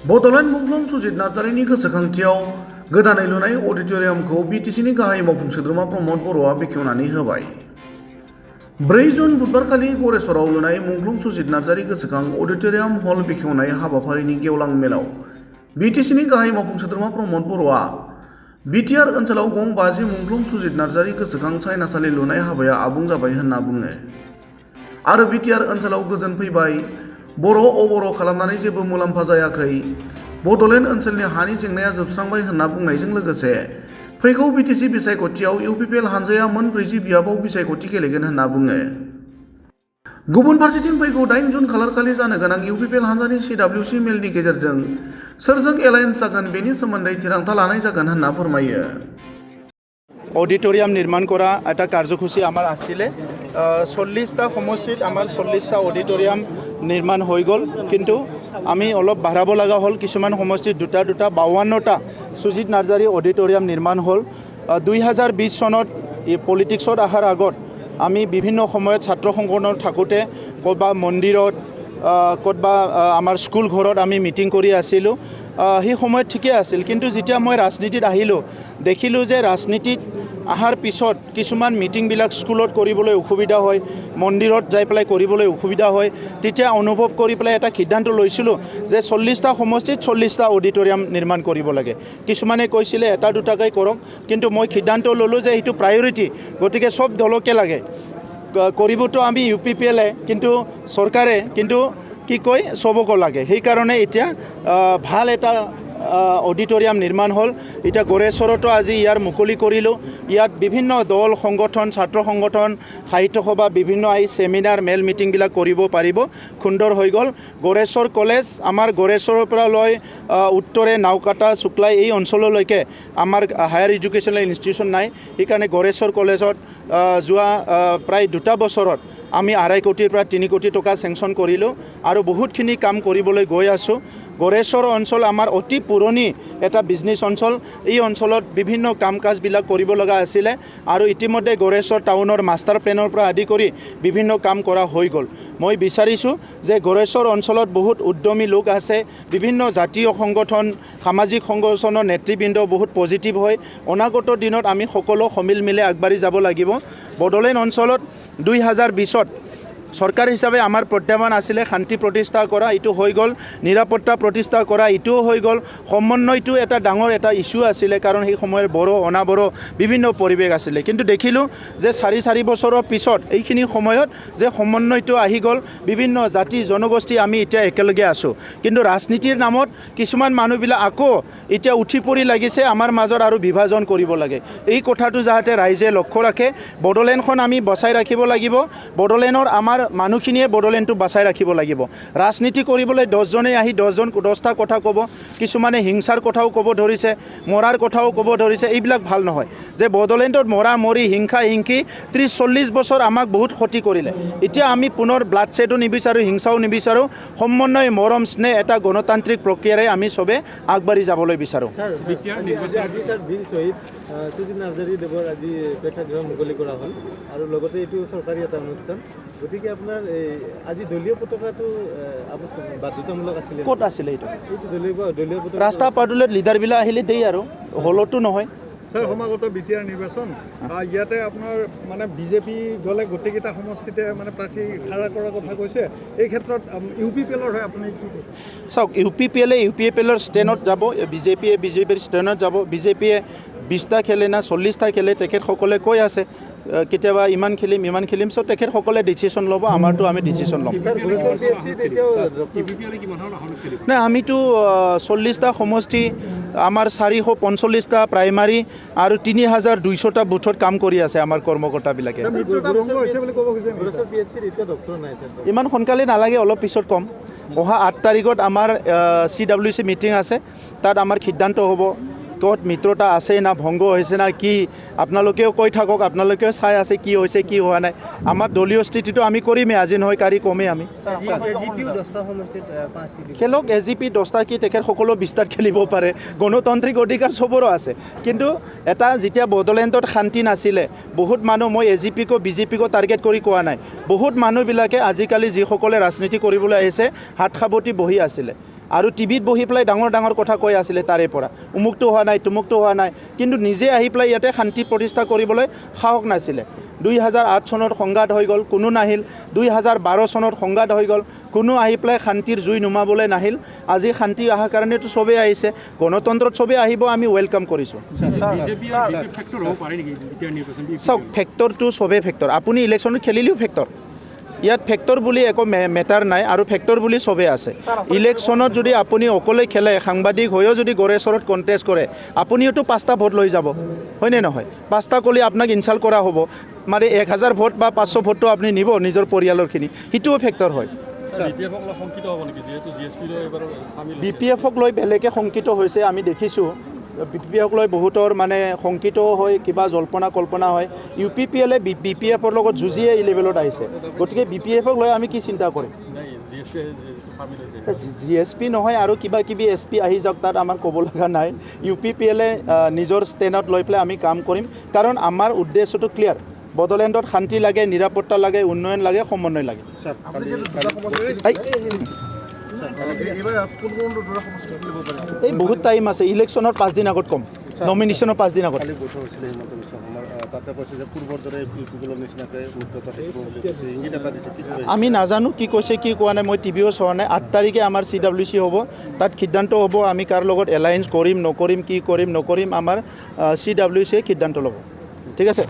बड'लेण्ड मुंख्लं सुजित नार्जारिनि गोसोखांथियाव गोदानै लुनाय अडिटोरियामखौ बिटिसिनि गाहाय मावफुं सोद्रोमा प्रमद बर'आ बेखेवनानै होबाय। 4 जुन बुधबारखालि गरेश्वराव लुनाय मुंख्लं सुजित नार्जारि गोसोखां अडिटोरियाम हल बेखेवनाय हाबाफारिनि गेवलां मेलाव बिटिसिनि गाहाय मावफुं सोद्रोमा प्रमद बर'आ बिटिआर ओनसोलाव गं 50 मुंख्लं सुजित नार्जारि गोसोखां सायनासालि लुनाय हाबाया आबुं जाबाय होनना बुङो आरो बिटिआर ओनसोलाव गोजोन फैबाय, बर' अबर' खालामनानै जेबो मुलाम्फा जायाखै, बड'लेण्ड ओनसोलनि हानि जेंनाया जोबस्रांबाय होनना बुंनायजों लोगोसे फैगौ बिटिसि बिसायख'थियाव इउपिपिएल हानजाया मोन 40 बियाबाव बिसायख'थि गेलेगोन होनना बुङो। गुबुन फारसेथिं फैगौ 8 जुन खालारखालि जानो गोनां इउपिपिएल हानजानि सिडब्लिउसि मेलनि गेजेरजों सोरजों एलायेन्स जागोन बेनि सोमोन्दै थिरांथा लानाय जागोन होनना फोरमायो। অডিটৰিয়াম নিৰ্মাণ কৰা এটা কাৰ্যসূচী আমাৰ আছিলে। 40টা সমষ্টিত আমাৰ 40টা অডিটৰিয়াম নিৰ্মাণ হৈ গ'ল, কিন্তু আমি অলপ বাঢ়াব লগা হ'ল। কিছুমান সমষ্টিত দুটা 52টা সুজিত নাৰ্জাৰী অডিটৰিয়াম নিৰ্মাণ হ'ল। 2020 চনত পলিটিক্সত অহাৰ আগত আমি বিভিন্ন সময়ত ছাত্ৰ সংগঠনত থাকোঁতে ক'ৰবা মন্দিৰত ক'ৰবা আমাৰ স্কুল ঘৰত আমি মিটিং কৰি আছিলোঁ। সেই সময়ত ঠিকে আছিল, কিন্তু যেতিয়া মই ৰাজনীতিত আহিলোঁ দেখিলোঁ যে ৰাজনীতিত অহাৰ পিছত কিছুমান মিটিংবিলাক স্কুলত কৰিবলৈ অসুবিধা হয়, মন্দিৰত যাই পেলাই কৰিবলৈ অসুবিধা হয়। তেতিয়া অনুভৱ কৰি পেলাই এটা সিদ্ধান্ত লৈছিলোঁ যে 40টা সমষ্টিত 40টা অডিটৰিয়াম নিৰ্মাণ কৰিব লাগে। কিছুমানে কৈছিলে এটা দুটাকৈ কৰক, কিন্তু মই সিদ্ধান্ত ল'লোঁ যে এইটো প্ৰায়ৰিটি, গতিকে চব দলকে লাগে কৰিবতো আমি ইউপিপিএলে, কিন্তু চৰকাৰে কিন্তু কি কয় চবকো লাগে। সেইকাৰণে এতিয়া ভাল এটা অডিটৰিয়াম নিৰ্মাণ হ'ল। এতিয়া গড়েশ্বৰতো আজি ইয়াৰ মুকলি কৰিলোঁ। ইয়াত বিভিন্ন দল সংগঠন, ছাত্ৰ সংগঠন, সাহিত্য সভা বিভিন্ন চেমিনাৰ মেল মিটিংবিলাক কৰিব পাৰিব। সুন্দৰ হৈ গ'ল। গড়েশ্বৰ কলেজ আমাৰ গড়েশ্বৰৰ পৰা লৈ উত্তৰে নাওকাটা শুক্লাই এই অঞ্চললৈকে আমাৰ হায়াৰ এডুকেশ্যনেল ইনষ্টিটিউশ্যন নাই। সেইকাৰণে গড়েশ্বৰ কলেজত যোৱা প্ৰায় 2 বছৰত আমি 2.5 কোটিৰ পৰা 3 কোটি টকা চেংচন কৰিলোঁ আৰু বহুতখিনি কাম কৰিবলৈ গৈ আছোঁ। গড়েশ্বৰ অঞ্চল আমাৰ অতি পুৰণি এটা বিজনেছ অঞ্চল। এই অঞ্চলত বিভিন্ন কাম কাজবিলাক কৰিব লগা আছিলে আৰু ইতিমধ্যে গড়েশ্বৰ টাউনৰ মাষ্টাৰ প্লেনৰ পৰা আদি কৰি বিভিন্ন কাম কৰা হৈ গ'ল। মই বিচাৰিছোঁ যে গড়েশ্বৰ অঞ্চলত বহুত উদ্যমী লোক আছে, বিভিন্ন জাতীয় সংগঠন, সামাজিক সংগঠনৰ নেতৃবৃন্দ বহুত পজিটিভ হয়। অনাগত দিনত আমি সকলো সমিল মিলে আগবাঢ়ি যাব লাগিব। বড়োলেণ্ড অঞ্চলত 2020ত চৰকাৰ হিচাপে আমাৰ প্ৰত্যাহ্বান আছিলে শান্তি প্ৰতিষ্ঠা কৰা, এইটো হৈ গ'ল। নিৰাপত্তা প্ৰতিষ্ঠা কৰা, এইটোও হৈ গ'ল। সমন্বয়টো এটা ডাঙৰ এটা ইছ্যু আছিলে, কাৰণ সেই সময়ত বড়ো অনাবড়ো বিভিন্ন পৰিৱেশ আছিলে, কিন্তু দেখিলোঁ যে 4 বছৰৰ পিছত এইখিনি সময়ত যে সমন্বয়টো আহি গ'ল। বিভিন্ন জাতি জনগোষ্ঠী আমি এতিয়া একেলগে আছোঁ, কিন্তু ৰাজনীতিৰ নামত কিছুমান মানুহবিলাক আকৌ এতিয়া উঠি পৰি লাগিছে আমাৰ মাজত আৰু বিভাজন কৰিব লাগে। এই কথাটো যাতে ৰাইজে লক্ষ্য ৰাখে। বড়োলেণ্ডখন আমি বচাই ৰাখিব লাগিব। বড়োলেণ্ডৰ আমাৰ মানুহখিনিয়ে বড়োলেণ্ডটো বাচাই ৰাখিব লাগিব। ৰাজনীতি কৰিবলৈ 10জনে আহি 10টা কথা ক'ব, কিছুমানে হিংসাৰ কথাও ক'ব ধৰিছে, মৰাৰ কথাও ক'ব ধৰিছে। এইবিলাক ভাল নহয়। যে বড়োলেণ্ডত মৰা মৰি হিংসা হিংসি 30-40 বছৰ আমাক বহুত ক্ষতি কৰিলে। এতিয়া আমি পুনৰ ব্লাড ছেডো নিবিচাৰোঁ, হিংসাও নিবিচাৰোঁ। সমন্বয়, মৰম, স্নেহ এটা গণতান্ত্ৰিক প্ৰক্ৰিয়াৰে আমি চবে আগবাঢ়ি যাবলৈ বিচাৰোঁ। সুজিত নাৰ্জাৰী দেৱৰ আজি প্ৰেক্ষাগৃহ মুকলি কৰা হ'ল আৰু লগতে এইটো চৰকাৰী এটা অনুষ্ঠান, গতিকে আপোনাৰ আজি দলীয় পতাকাটো বাধ্যতামূলক আছিলে। ক'ত আছিলে এইটো? দলীয় পতাকা ৰাস্তা পাদূলিত লিডাৰবিলাক আহিলে দেই, আৰু হলতো নহয়। স্যাৰ, সমাগত বিটিআৰ নিৰ্বাচন ইয়াতে আপোনাৰ মানে বিজেপি দলে গোটেইকেইটা সমষ্টিতে মানে প্ৰাৰ্থী খাৰা কৰাৰ কথা কৈছে। এই ক্ষেত্ৰত ইউপিপিএলৰ হয় আপুনি কি কয়? চাওক, ইউপিপিএলৰ ষ্টেণ্ডত যাব, বিজেপিৰ ষ্টেণ্ডত যাব। বিজেপিয়ে 20টা খেলে না 40টা খেলে, তেখেতসকলে কৈ আছে কেতিয়াবা ইমান খেলিম। চ' তেখেতসকলে ডিচিশ্যন ল'ব, আমাৰতো আমি ডিচিশ্যন ল'ম। নাই, আমিতো 40টা সমষ্টি, আমাৰ 445টা প্ৰাইমাৰী আৰু 3200টা বুথত কাম কৰি আছে আমাৰ কৰ্মকৰ্তাবিলাকে। ইমান সোনকালে নালাগে, অলপ পিছত ক'ম। অহা 8 তাৰিখত আমাৰ CWC মিটিং আছে, তাত আমাৰ সিদ্ধান্ত হ'ব ক'ত মিত্ৰতা আছে না ভংগ হৈছে না কি। আপোনালোকেও কৈ থাকক, আপোনালোকেও চাই আছে কি হৈছে কি হোৱা নাই। আমাৰ দলীয় স্থিতিটো আমি কৰিমেই, আজি নহয় কালি কমেই আমি। খেলক, এজিপি 10টা কি তেখেতসকলো 20টাত খেলিব পাৰে, গণতান্ত্ৰিক অধিকাৰ চবৰো আছে। কিন্তু এটা যেতিয়া বড়োলেণ্ডত শান্তি নাছিলে, বহুত মানুহ, মই এজিপিকো বিজেপিকো টাৰ্গেট কৰি কোৱা নাই, বহুত মানুহবিলাকে আজিকালি যিসকলে ৰাজনীতি কৰিবলৈ আহিছে হাত সাৱটি বহি আছিলে। আৰু টিভিত বহি পেলাই ডাঙৰ ডাঙৰ কথা কৈ আছিলে তাৰে পৰা উমুকটো হোৱা নাই তুমুকটো হোৱা নাই কিন্তু নিজে আহি পেলাই ইয়াতে শান্তি প্ৰতিষ্ঠা কৰিবলৈ সাহস নাছিলে 2008 চনত সংঘাত হৈ গ'ল কোনো নাহিল 2012 চনত সংঘাত হৈ গ'ল কোনো আহি পেলাই শান্তিৰ জুই নুমাবলৈ নাহিল আজি শান্তি অহাৰ কাৰণেতো চবেই আহিছে গণতন্ত্ৰত চবেই আহিব আমি ৱেলকাম কৰিছোঁ চাওক ফেক্টৰটো চবেই ফেক্টৰ আপুনি ইলেকশ্যনত খেলিলেও ফেক্টৰ ইয়াত ফেক্টৰ বুলি একো মেটাৰ নাই আৰু ফেক্টৰ বুলি চবেই আছে ইলেকশ্যনত যদি আপুনি অকলে খেলে সাংবাদিক হৈও যদি গড়েশ্বৰত কণ্টেষ্ট কৰে আপুনিওতো 5টা ভোট লৈ যাব হয়নে নহয় 5টা ক'লে আপোনাক ইনচাল্ট কৰা হ'ব মানে 1000 ভোট বা 500 ভোটটো আপুনি নিব নিজৰ পৰিয়ালৰখিনি সেইটোও ফেক্টৰ হয় BPF-ক লৈ বেলেগে শংকিত হৈছে আমি দেখিছোঁ BPF-ক লৈ বহুতৰ মানে শংকিত হৈ কিবা জল্পনা কল্পনা হয় UPPL-এ BPF-ৰ লগত যুঁজিয়ে এই লেভেলত আহিছে গতিকে BPF-ক লৈ আমি কি চিন্তা কৰিম GSP নহয় আৰু কিবা কিবি SP আহি যাওক তাত আমাৰ ক'ব লগা নাই UPPL-এ নিজৰ ষ্টেণ্ডত লৈ পেলাই আমি কাম কৰিম কাৰণ আমাৰ উদ্দেশ্যটো ক্লিয়াৰ বড়োলেণ্ডত শান্তি লাগে নিৰাপত্তা লাগে উন্নয়ন লাগে সমন্বয় লাগে এই বহুত টাইম আছে ইলেকশ্যনৰ 5 দিন আগত কম নমিনেশ্যনৰ 5 দিন আগত আমি নাজানো কি কৈছে কি কোৱা নাই মই টিভিও চোৱা নাই 8 তাৰিখে আমাৰ CWC হ'ব তাত সিদ্ধান্ত হ'ব আমি কাৰ লগত এলায়েন্স কৰিম নকৰিম কি কৰিম নকৰিম আমাৰ CWC সিদ্ধান্ত ল'ব ঠিক আছে